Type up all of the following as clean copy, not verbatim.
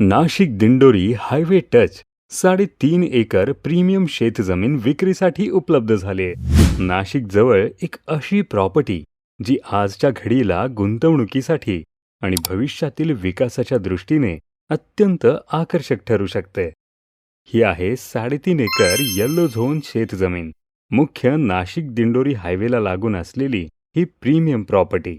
Nashik Dindori highway touch 3.5 acre premium शेतजमीन विक्रीसाठी उपलब्ध झाली. नाशिक जवळ एक अशी प्रॉपर्टी जी आजच्या घडीला गुंतवणुकीसाठी आणि भविष्यातील विकासाच्या दृष्टीने अत्यंत आकर्षक ठरू शकते. ही आहे 3.5 एकर येलो झोन शेतजमीन. मुख्य नाशिक दिंडोरी हायवेला लागून असलेली ही प्रीमियम प्रॉपर्टी.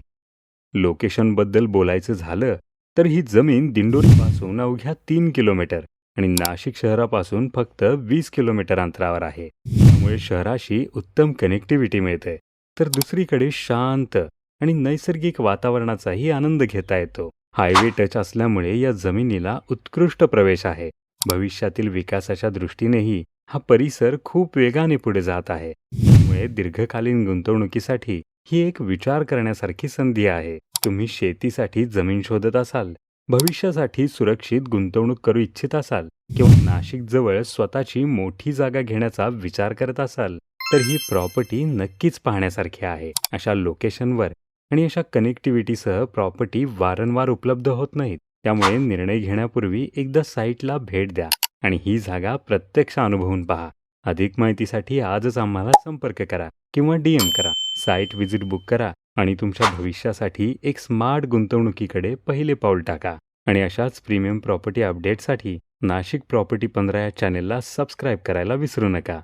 लोकेशनबद्दल बोलायचं झालं तर ही जमीन दिंडोरीपासून अवघ्या 3 किलोमीटर आणि नाशिक शहरापासून फक्त 20 किलोमीटर अंतरावर आहे. त्यामुळे शहराशी उत्तम कनेक्टिव्हिटी मिळते. तर दुसरीकडे शांत आणि नैसर्गिक वातावरणाचाही आनंद घेता येतो. हायवे टच असल्यामुळे या जमिनीला उत्कृष्ट प्रवेश आहे. भविष्यातील विकासाच्या दृष्टीनेही हा परिसर खूप वेगाने पुढे जात आहे. त्यामुळे दीर्घकालीन गुंतवणुकीसाठी ही एक विचार करण्यासारखी संधी आहे. तुम्ही शेतीसाठी जमीन शोधत असाल, भविष्यासाठी सुरक्षित गुंतवणूक करू इच्छित असाल किंवा नाशिक जवळ स्वतःची मोठी जागा घेण्याचा विचार करत असाल तर ही प्रॉपर्टी नक्कीच पाहण्यासारखी आहे. अशा लोकेशनवर आणि अशा कनेक्टिव्हिटीसह प्रॉपर्टी वारंवार उपलब्ध होत नाहीत. त्यामुळे निर्णय घेण्यापूर्वी एकदा साईटला भेट द्या आणि ही जागा प्रत्यक्ष अनुभवून पहा. अधिक माहितीसाठी आजच आम्हाला संपर्क करा किंवा DM करा. साईट व्हिजिट बुक करा आणि तुमच्या भविष्यासाठी एक स्मार्ट गुंतवणुकीकडे पहिले पाऊल टाका. आणि अशाच प्रीमियम प्रॉपर्टी अपडेटसाठी नाशिक प्रॉपर्टी 15 या चॅनेलला सबस्क्राईब करायला विसरू नका.